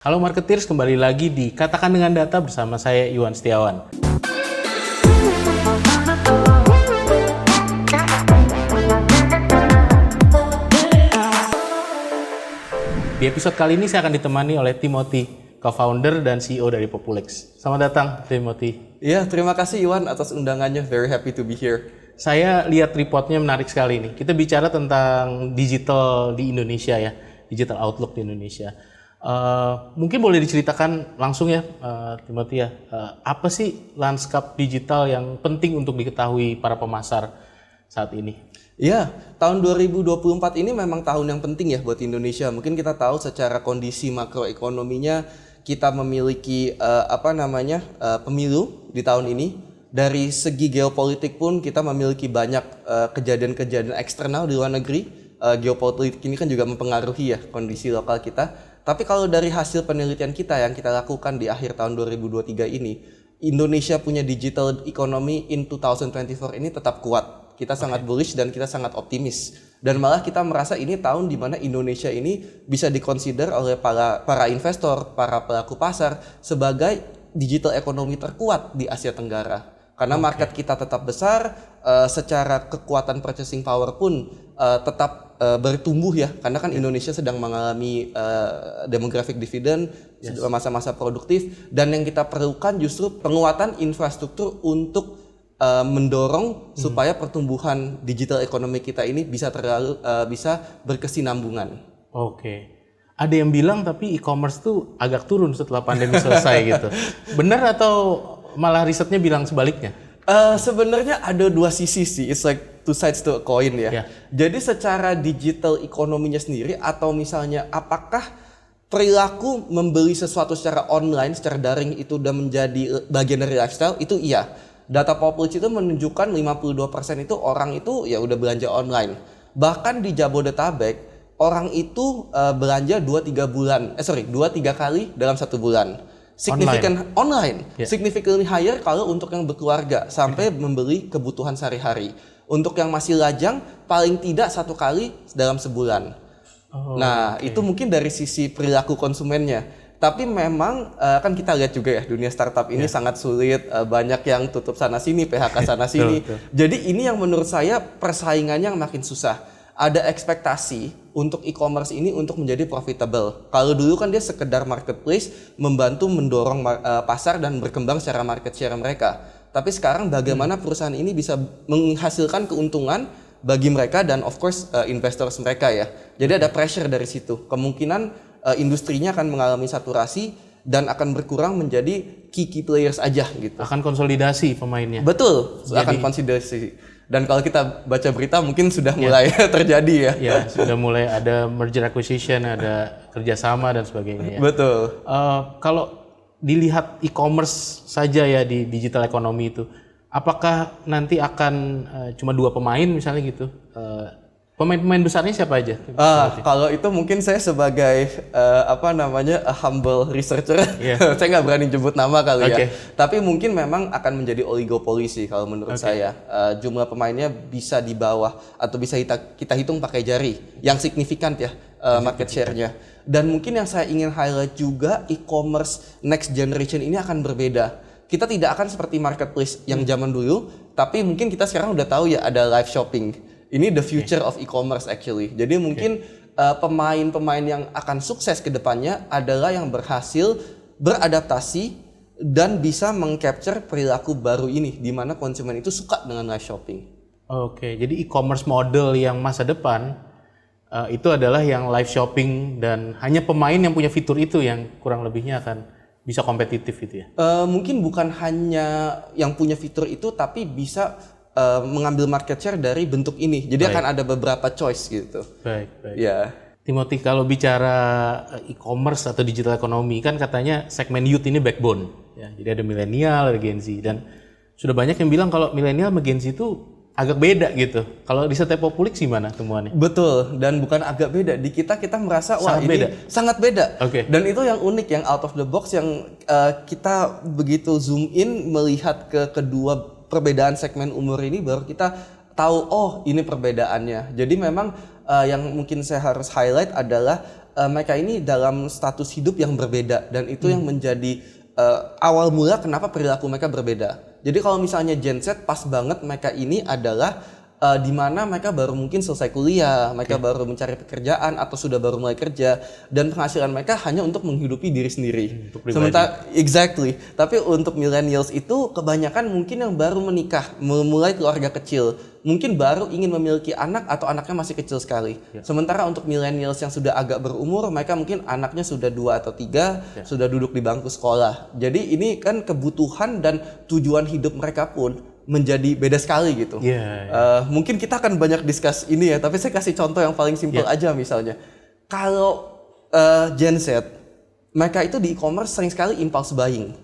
Halo Marketeers, kembali lagi di Katakan Dengan Data bersama saya Iwan Setiawan. Di episode kali ini saya akan ditemani oleh Timothy, co-founder dan CEO dari Populex. Selamat datang, Timothy. Iya, terima kasih Iwan atas undangannya. Very happy to be here. Saya lihat reportnya menarik sekali nih. Kita bicara tentang digital di Indonesia ya, digital outlook di Indonesia. Mungkin boleh diceritakan langsung ya, Timothy ya, apa sih lanskap digital yang penting untuk diketahui para pemasar saat ini? Iya, tahun 2024 ini memang tahun yang penting ya buat Indonesia. Mungkin kita tahu secara kondisi makroekonominya kita memiliki pemilu di tahun ini. Dari segi geopolitik pun kita memiliki banyak kejadian-kejadian eksternal di luar negeri. Geopolitik ini kan juga mempengaruhi ya kondisi lokal kita. Tapi kalau dari hasil penelitian kita yang kita lakukan di akhir tahun 2023 ini, Indonesia punya digital economy in 2024 ini tetap kuat. Kita sangat bullish dan kita sangat optimis. Dan malah kita merasa ini tahun di mana Indonesia ini bisa dikonsider oleh para investor, para pelaku pasar sebagai digital ekonomi terkuat di Asia Tenggara. Karena market kita tetap besar, secara kekuatan purchasing power pun tetap bertumbuh ya. Karena kan Indonesia sedang mengalami demographic dividend, masa-masa produktif. Dan yang kita perlukan justru penguatan infrastruktur untuk mendorong supaya pertumbuhan digital ekonomi kita ini bisa berkesinambungan. Oke. Ada yang bilang tapi e-commerce tuh agak turun setelah pandemi selesai gitu. Benar atau malah risetnya bilang sebaliknya? Sebenarnya ada dua sisi sih. It's like two sides to a coin ya. Yeah. Jadi secara digital ekonominya sendiri atau misalnya apakah perilaku membeli sesuatu secara online, secara daring itu udah menjadi bagian dari lifestyle, itu iya. Data Populex itu menunjukkan 52% itu orang itu ya udah belanja online. Bahkan di Jabodetabek orang itu belanja 2-3 kali dalam 1 bulan. Significant online. Yeah. Significantly higher kalau untuk yang berkeluarga sampai membeli kebutuhan sehari-hari. Untuk yang masih lajang paling tidak 1 kali dalam sebulan. Itu mungkin dari sisi perilaku konsumennya. Tapi memang kan kita lihat juga ya dunia startup ini sangat sulit, banyak yang tutup sana sini, PHK sana sini. Jadi ini yang menurut saya persaingannya yang makin susah. Ada ekspektasi untuk e-commerce ini untuk menjadi profitable. Kalau dulu kan dia sekedar marketplace membantu mendorong pasar dan berkembang secara market share mereka. Tapi sekarang bagaimana perusahaan ini bisa menghasilkan keuntungan bagi mereka dan of course investors mereka ya. Jadi ada pressure dari situ. Kemungkinan industrinya akan mengalami saturasi dan akan berkurang menjadi key players aja gitu. Akan konsolidasi pemainnya. Betul, akan konsolidasi. Dan kalau kita baca berita mungkin sudah mulai terjadi ya. Ya, sudah mulai ada merger acquisition, ada kerjasama dan sebagainya ya. Betul. Kalau dilihat e-commerce saja ya di digital ekonomi itu, apakah nanti akan cuma 2 pemain misalnya gitu? Pemain-pemain besarnya siapa aja? Kalau itu mungkin saya sebagai a humble researcher, saya nggak berani jemput nama kali ya. Tapi mungkin memang akan menjadi oligopoli sih kalau menurut saya. Jumlah pemainnya bisa di bawah atau bisa kita hitung pakai jari, yang signifikan ya market share-nya. Dan mungkin yang saya ingin highlight juga e-commerce next generation ini akan berbeda. Kita tidak akan seperti marketplace yang zaman dulu, tapi mungkin kita sekarang udah tahu ya ada live shopping. Ini the future of e-commerce actually. Jadi mungkin pemain-pemain yang akan sukses ke depannya adalah yang berhasil beradaptasi dan bisa meng-capture perilaku baru ini di mana konsumen itu suka dengan live shopping. Oke, jadi e-commerce model yang masa depan itu adalah yang live shopping dan hanya pemain yang punya fitur itu yang kurang lebihnya akan bisa kompetitif gitu ya. Mungkin bukan hanya yang punya fitur itu tapi bisa mengambil market share dari bentuk ini. Jadi akan ada beberapa choice gitu. Baik. Ya. Timothy, kalau bicara e-commerce atau digital ekonomi kan katanya segmen youth ini backbone. Ya, jadi ada milenial, ada Gen Z dan sudah banyak yang bilang kalau milenial sama Gen Z itu agak beda gitu. Kalau di setiap Populex gimana temuannya? Betul, dan bukan agak beda. Di kita merasa wah ini sangat beda. Dan itu yang unik, yang out of the box yang kita begitu zoom in melihat ke kedua perbedaan segmen umur ini baru kita tahu oh ini perbedaannya. Jadi memang yang mungkin saya harus highlight adalah mereka ini dalam status hidup yang berbeda dan itu yang menjadi awal mula kenapa perilaku mereka berbeda. Jadi kalau misalnya Gen Z pas banget mereka ini adalah di mana mereka baru mungkin selesai kuliah, mereka baru mencari pekerjaan atau sudah baru mulai kerja dan penghasilan mereka hanya untuk menghidupi diri sendiri. Sementara exactly. Tapi untuk millennials itu kebanyakan mungkin yang baru menikah, memulai keluarga kecil, mungkin baru ingin memiliki anak atau anaknya masih kecil sekali. Sementara untuk millennials yang sudah agak berumur, mereka mungkin anaknya sudah 2 atau 3, sudah duduk di bangku sekolah. Jadi ini kan kebutuhan dan tujuan hidup mereka pun menjadi beda sekali gitu. Mungkin kita akan banyak discuss ini ya, tapi saya kasih contoh yang paling simpel aja misalnya. Kalau Gen Z, mereka itu di e-commerce sering sekali impulse buying.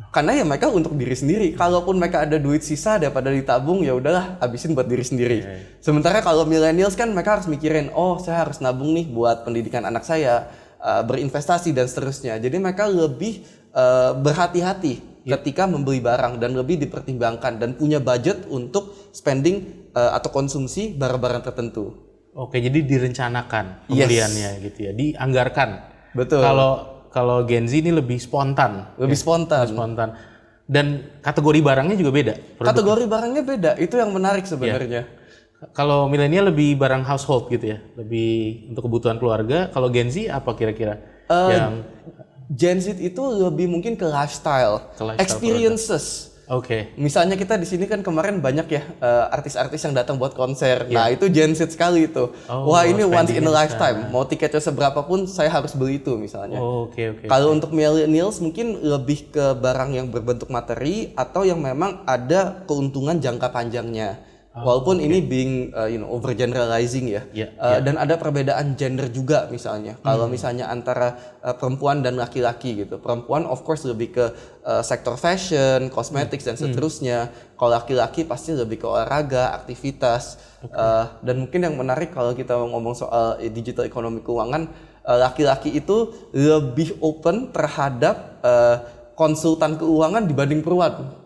Karena ya mereka untuk diri sendiri. Kalaupun mereka ada duit sisa daripada ditabung, ya udahlah habisin buat diri sendiri. Sementara kalau millennials kan mereka harus mikirin, oh saya harus nabung nih buat pendidikan anak saya, berinvestasi dan seterusnya. Jadi mereka lebih berhati-hati ketika membeli barang dan lebih dipertimbangkan dan punya budget untuk spending atau konsumsi barang-barang tertentu. Oke, jadi direncanakan pembeliannya gitu ya, dianggarkan. Betul. Kalau Gen Z ini lebih spontan. Lebih spontan. Dan kategori barangnya juga beda. Kategori barangnya beda, itu yang menarik sebenarnya. Kalau milenial lebih barang household gitu ya, lebih untuk kebutuhan keluarga. Kalau Gen Z apa kira-kira? Gen Z itu lebih mungkin ke lifestyle experiences. Oke. Misalnya kita di sini kan kemarin banyak ya artis-artis yang datang buat konser. Nah itu Gen Z sekali itu. Wah ini once in a lifetime. Mau tiketnya seberapa pun saya harus beli itu misalnya. Oke. Kalau untuk millennials mungkin lebih ke barang yang berbentuk materi atau yang memang ada keuntungan jangka panjangnya. Walaupun ini being overgeneralizing ya. Dan ada perbedaan gender juga misalnya. Kalau misalnya antara perempuan dan laki-laki gitu. Perempuan of course lebih ke sektor fashion, cosmetics dan seterusnya. Kalau laki-laki pasti lebih ke olahraga, aktivitas. Dan mungkin yang menarik kalau kita ngomong soal digital ekonomi keuangan, laki-laki itu lebih open terhadap konsultan keuangan dibanding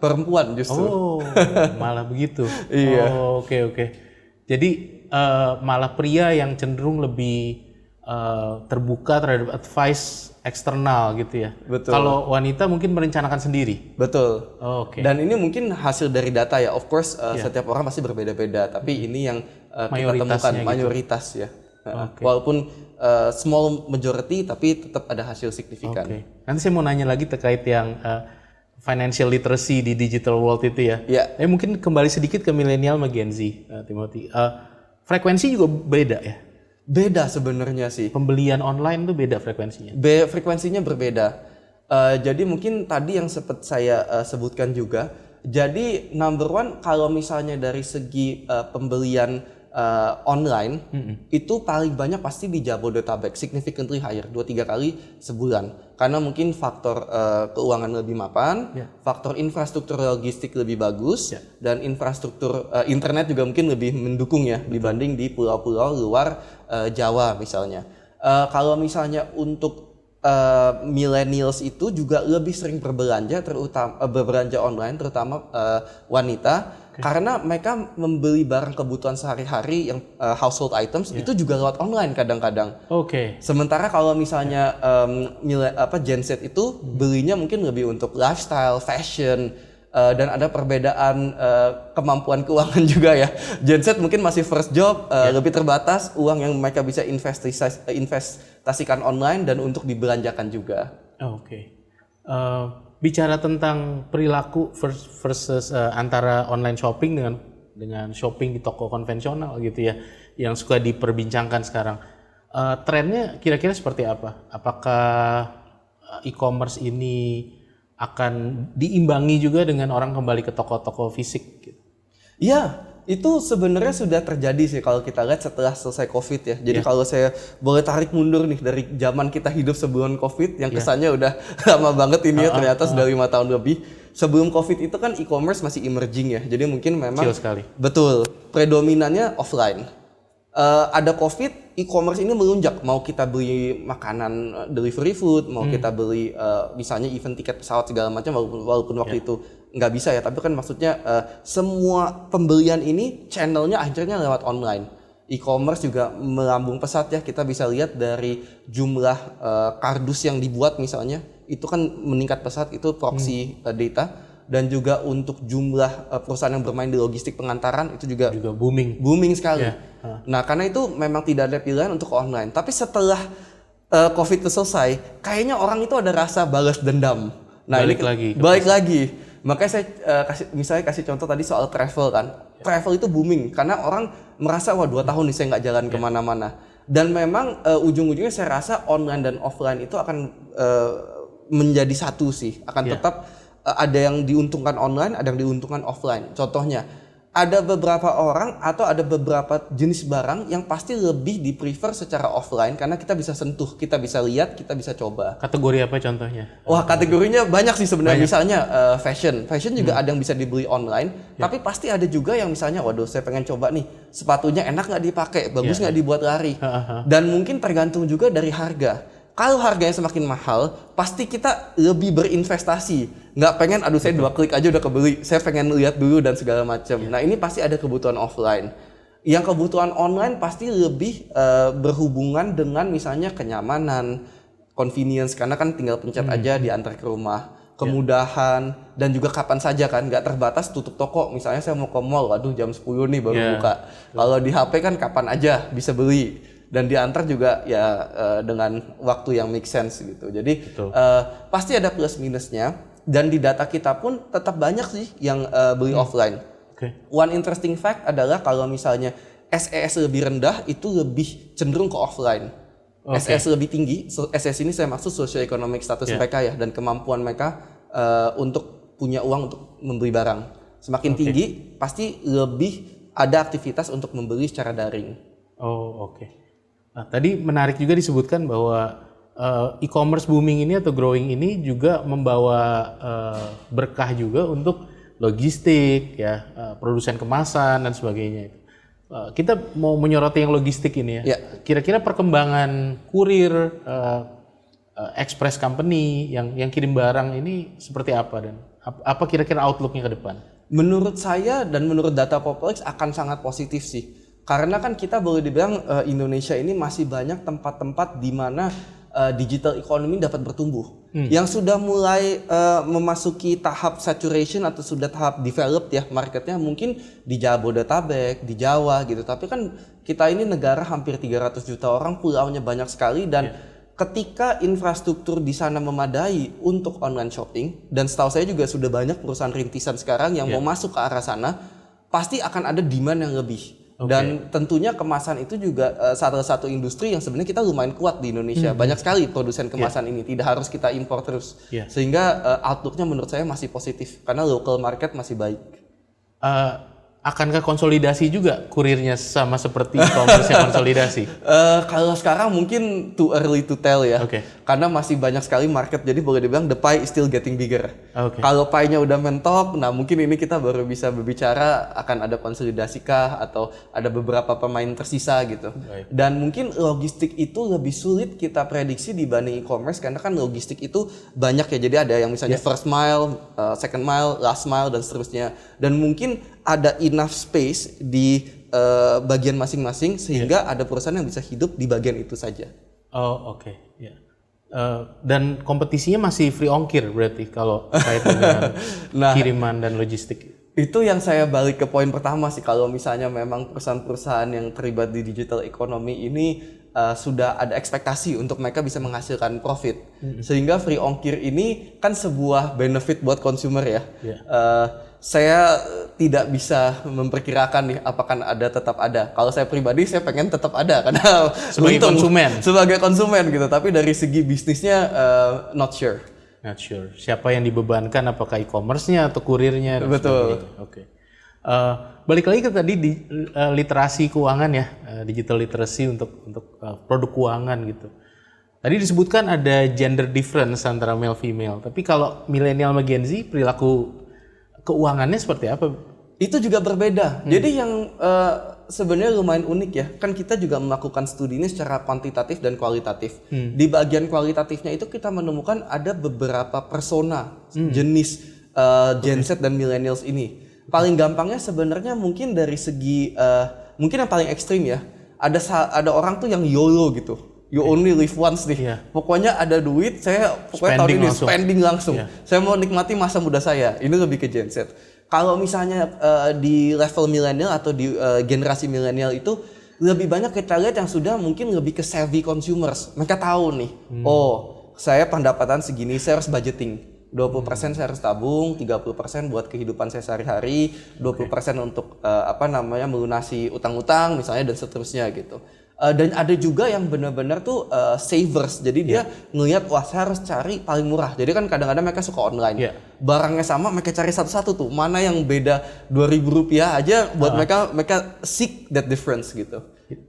perempuan justru. Oh, malah begitu. Iya. Oh, oke. Jadi malah pria yang cenderung lebih terbuka terhadap advice eksternal gitu ya. Betul. Kalau wanita mungkin merencanakan sendiri. Betul. Oke. Dan ini mungkin hasil dari data ya. Of course setiap orang pasti berbeda-beda. Tapi ini yang kita temukan mayoritas ya. Walaupun small majority tapi tetap ada hasil signifikan. Nanti saya mau nanya lagi terkait yang financial literacy di digital world itu ya. Mungkin kembali sedikit ke milenial sama Gen Z, Timothy. Frekuensi juga beda ya? Beda sebenarnya sih. Pembelian online tuh beda frekuensinya? Frekuensinya berbeda. Jadi mungkin tadi yang sempat saya sebutkan juga. Jadi number one kalau misalnya dari segi pembelian online itu paling banyak pasti di Jabodetabek, significantly higher, 2-3 kali sebulan. Karena mungkin faktor keuangan lebih mapan, faktor infrastruktur logistik lebih bagus, dan infrastruktur internet juga mungkin lebih mendukung ya dibanding di pulau-pulau luar Jawa misalnya. Kalau misalnya untuk millennials itu juga lebih sering berbelanja, berbelanja online, terutama wanita. Karena mereka membeli barang kebutuhan sehari-hari yang household items itu juga lewat online kadang-kadang. Sementara kalau misalnya Gen Z itu belinya mungkin lebih untuk lifestyle, fashion, dan ada perbedaan kemampuan keuangan juga ya. Gen Z mungkin masih first job, lebih terbatas uang yang mereka bisa investasikan online dan untuk dibelanjakan juga. Bicara tentang perilaku versus antara online shopping dengan shopping di toko konvensional gitu ya, yang suka diperbincangkan sekarang. Trennya kira-kira seperti apa? Apakah e-commerce ini akan diimbangi juga dengan orang kembali ke toko-toko fisik? Gitu? Ya, itu sebenarnya sudah terjadi sih kalau kita lihat setelah selesai COVID ya. Jadi kalau saya boleh tarik mundur nih dari zaman kita hidup sebelum COVID yang kesannya udah lama banget ini ya, ternyata sudah 5 tahun lebih. Sebelum COVID itu kan e-commerce masih emerging ya. Jadi mungkin memang kecil sekali. Betul, predominannya offline. Ada COVID, e-commerce ini melunjak. Mau kita beli makanan delivery food, mau kita beli misalnya event tiket pesawat segala macam, walaupun waktu itu nggak bisa ya. Tapi kan maksudnya semua pembelian ini channelnya akhirnya lewat online. E-commerce juga melambung pesat ya, kita bisa lihat dari jumlah kardus yang dibuat misalnya itu kan meningkat pesat, itu proxy data, dan juga untuk jumlah perusahaan yang bermain di logistik pengantaran itu juga booming sekali. Nah karena itu memang tidak ada pilihan untuk online, tapi setelah COVID itu selesai, kayaknya orang itu ada rasa balas dendam. Nah balik lagi. Makanya saya kasih contoh tadi soal travel kan. Travel itu booming karena orang merasa wah 2 tahun nih saya nggak jalan kemana-mana. Dan memang ujung-ujungnya saya rasa online dan offline itu akan menjadi satu sih. Akan tetap ada yang diuntungkan online, ada yang diuntungkan offline. Contohnya ada beberapa orang atau ada beberapa jenis barang yang pasti lebih di-prefer secara offline karena kita bisa sentuh, kita bisa lihat, kita bisa coba. Kategori apa contohnya? Wah, kategorinya banyak sih sebenarnya. Misalnya fashion juga ada yang bisa dibeli online, tapi pasti ada juga yang misalnya, waduh saya pengen coba nih, sepatunya enak nggak dipakai, bagus nggak dibuat lari. Dan mungkin tergantung juga dari harga. Kalau harganya semakin mahal, pasti kita lebih berinvestasi. Nggak pengen, aduh saya 2 klik aja udah kebeli. Saya pengen lihat dulu dan segala macam. Nah ini pasti ada kebutuhan offline. Yang kebutuhan online pasti lebih berhubungan dengan misalnya kenyamanan, convenience. Karena kan tinggal pencet aja diantar ke rumah. Kemudahan, dan juga kapan saja kan. Nggak terbatas tutup toko. Misalnya saya mau ke mall, aduh jam 10 nih baru buka. Kalau di HP kan kapan aja bisa beli. Dan diantar juga ya dengan waktu yang make sense gitu. Jadi pasti ada plus minusnya, dan di data kita pun tetap banyak sih yang beli offline. One interesting fact adalah kalau misalnya SES lebih rendah itu lebih cenderung ke offline. SES lebih tinggi, SES ini saya maksud socio-economic status mereka ya, dan kemampuan mereka untuk punya uang untuk membeli barang. Semakin tinggi pasti lebih ada aktivitas untuk membeli secara daring. Nah, tadi menarik juga disebutkan bahwa e-commerce booming ini atau growing ini juga membawa berkah juga untuk logistik, ya, produsen kemasan dan sebagainya. Kita mau menyoroti yang logistik ini ya. Kira-kira perkembangan kurir, express company yang kirim barang ini seperti apa, dan apa kira-kira outlook-nya ke depan? Menurut saya dan menurut data Poplex akan sangat positif sih. Karena kan kita boleh dibilang Indonesia ini masih banyak tempat-tempat di mana digital economy dapat bertumbuh. Yang sudah mulai memasuki tahap saturation atau sudah tahap developed ya marketnya mungkin di Jabodetabek, di Jawa gitu. Tapi kan kita ini negara hampir 300 juta orang, pulaunya banyak sekali, dan ketika infrastruktur di sana memadai untuk online shopping, dan setahu saya juga sudah banyak perusahaan rintisan sekarang yang mau masuk ke arah sana, pasti akan ada demand yang lebih. Dan tentunya kemasan itu juga salah satu industri yang sebenarnya kita lumayan kuat di Indonesia. Banyak sekali produsen kemasan ini, tidak harus kita impor terus. Sehingga outlook-nya menurut saya masih positif karena local market masih baik. Akankah konsolidasi juga kurirnya sama seperti e-commerce yang konsolidasi? Kalau sekarang mungkin too early to tell ya. Karena masih banyak sekali market, jadi boleh dibilang the pie is still getting bigger. Kalau pie-nya udah mentok, nah mungkin ini kita baru bisa berbicara akan ada konsolidasi kah atau ada beberapa pemain tersisa gitu. Dan mungkin logistik itu lebih sulit kita prediksi dibanding e-commerce karena kan logistik itu banyak ya. Jadi ada yang misalnya first mile, second mile, last mile dan seterusnya. Dan mungkin ada enough space di bagian masing-masing sehingga ada perusahaan yang bisa hidup di bagian itu saja. Dan kompetisinya masih free ongkir berarti kalau kaitan dengan kiriman dan logistik. Itu yang saya balik ke poin pertama sih, kalau misalnya memang perusahaan-perusahaan yang terlibat di digital economy ini sudah ada ekspektasi untuk mereka bisa menghasilkan profit. Sehingga free ongkir ini kan sebuah benefit buat consumer ya. Saya tidak bisa memperkirakan nih apakah tetap ada. Kalau saya pribadi saya pengen tetap ada karena sebagai konsumen gitu. Tapi dari segi bisnisnya not sure. Siapa yang dibebankan, apakah e-commerce-nya atau kurirnya? Betul. Balik lagi ke tadi di literasi keuangan ya, digital literacy untuk produk keuangan gitu. Tadi disebutkan ada gender difference antara male female. Tapi kalau milenial sama Gen Z, perilaku keuangannya seperti apa? Itu juga berbeda. Jadi yang sebenarnya lumayan unik ya. Kan kita juga melakukan studi ini secara kuantitatif dan kualitatif. Di bagian kualitatifnya itu kita menemukan ada beberapa persona jenis Gen Z dan millennials ini. Paling gampangnya sebenarnya mungkin dari segi mungkin yang paling ekstrim ya. ada orang tuh yang YOLO gitu. You only live once nih. Iya. Pokoknya ada duit, saya pokoknya tahun ini spending langsung. Iya. Saya mau nikmati masa muda saya. Ini lebih ke Gen Z. Kalau misalnya di level milenial atau di generasi milenial itu lebih banyak kita lihat yang sudah mungkin lebih ke savvy consumers. Mereka tahu nih, oh saya pendapatan segini, saya harus budgeting. 20% saya harus tabung, 30% buat kehidupan saya sehari-hari, 20% untuk melunasi utang-utang misalnya dan seterusnya gitu. Dan ada juga yang benar-benar tuh savers. Jadi dia ngelihat wah saya harus cari paling murah. Jadi kan kadang-kadang mereka suka online. Barangnya sama mereka cari satu-satu tuh. Mana yang beda Rp2.000 aja buat mereka seek that difference gitu.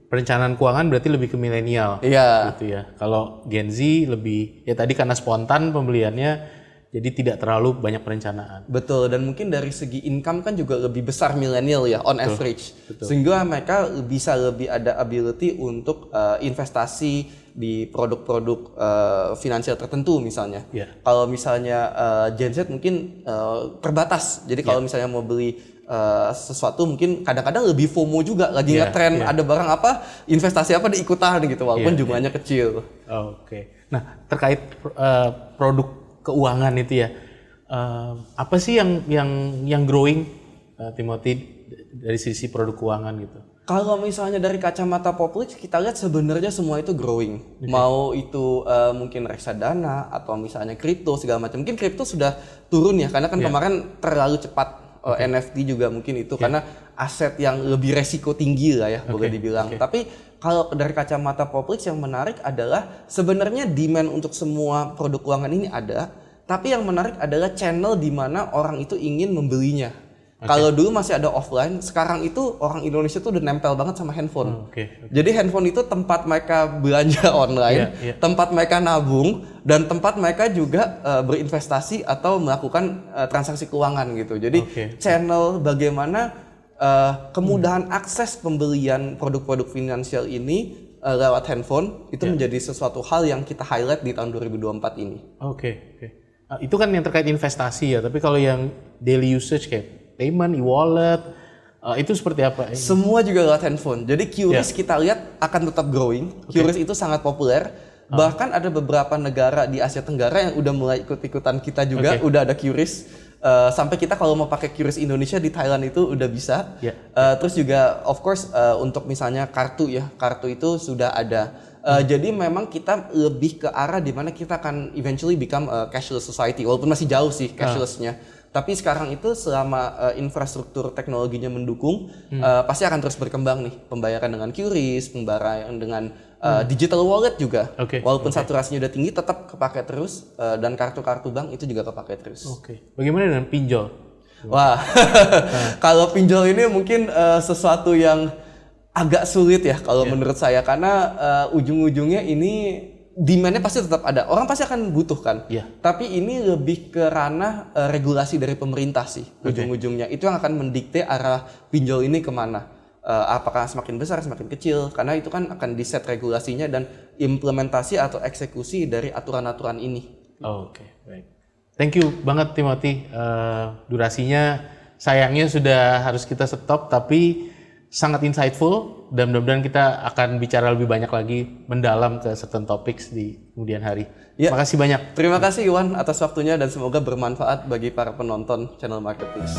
Perencanaan keuangan berarti lebih ke milenial. Iya. Gitu ya. Kalau Gen Z lebih ya tadi karena spontan pembeliannya jadi tidak terlalu banyak perencanaan. Betul, dan mungkin dari segi income kan juga lebih besar milenial ya on average. Sehingga mereka bisa lebih ada ability untuk investasi di produk-produk finansial tertentu misalnya. Kalau misalnya Gen Z mungkin terbatas. Jadi kalau misalnya mau beli sesuatu mungkin kadang-kadang lebih FOMO juga, lagi ngetren ada barang apa, investasi apa diikutan gitu walaupun jumlahnya kecil. Oke. Nah, terkait produk keuangan itu ya, apa sih yang growing, Timothy, dari sisi produk keuangan gitu? Kalau misalnya dari kacamata Populix kita lihat sebenarnya semua itu growing. Mau itu mungkin reksadana atau misalnya kripto segala macam. Mungkin kripto sudah turun ya karena kan kemarin terlalu cepat. NFT juga mungkin itu karena aset yang lebih resiko tinggi lah ya boleh dibilang. Tapi kalau dari kacamata Populix yang menarik adalah sebenarnya demand untuk semua produk keuangan ini ada, tapi yang menarik adalah channel di mana orang itu ingin membelinya. Kalau dulu masih ada offline, sekarang itu orang Indonesia tuh udah nempel banget sama handphone. Jadi handphone itu tempat mereka belanja online, tempat mereka nabung, dan tempat mereka juga berinvestasi atau melakukan transaksi keuangan gitu. Jadi channel bagaimana kemudahan akses pembelian produk-produk finansial ini lewat handphone itu menjadi sesuatu hal yang kita highlight di tahun 2024 ini. Itu kan yang terkait investasi ya, tapi kalau yang daily usage kayak payment, e-wallet, itu seperti apa? Semua juga lewat handphone. Jadi QRIS kita lihat akan tetap growing. QRIS itu sangat populer. Bahkan ada beberapa negara di Asia Tenggara yang udah mulai ikut-ikutan kita juga, udah ada QRIS. Sampai kita kalau mau pakai QRIS Indonesia di Thailand itu udah bisa. Terus juga of course untuk misalnya kartu ya, kartu itu sudah ada. Jadi memang kita lebih ke arah di mana kita akan eventually become a cashless society. Walaupun masih jauh sih cashlessnya. Tapi sekarang itu selama infrastruktur teknologinya mendukung, pasti akan terus berkembang nih. Pembayaran dengan QRIS, pembayaran dengan digital wallet juga. Walaupun saturasinya udah tinggi, tetap kepake terus. Dan kartu-kartu bank itu juga kepake terus. Bagaimana dengan pinjol? Wah, kalau pinjol ini mungkin sesuatu yang agak sulit ya kalau menurut saya. Karena ujung-ujungnya ini demand-nya pasti tetap ada. Orang pasti akan butuh kan. Tapi ini lebih ke ranah regulasi dari pemerintah sih ujung-ujungnya. Itu yang akan mendikte arah pinjol ini kemana. Apakah semakin besar, semakin kecil. Karena itu kan akan di-set regulasinya dan implementasi atau eksekusi dari aturan-aturan ini. Baik. Thank you banget Timothy. Durasinya sayangnya sudah harus kita stop, tapi sangat insightful dan mudah-mudahan kita akan bicara lebih banyak lagi mendalam ke certain topics di kemudian hari. Terima kasih banyak. Terima kasih Iwan atas waktunya dan semoga bermanfaat bagi para penonton channel Marketplace.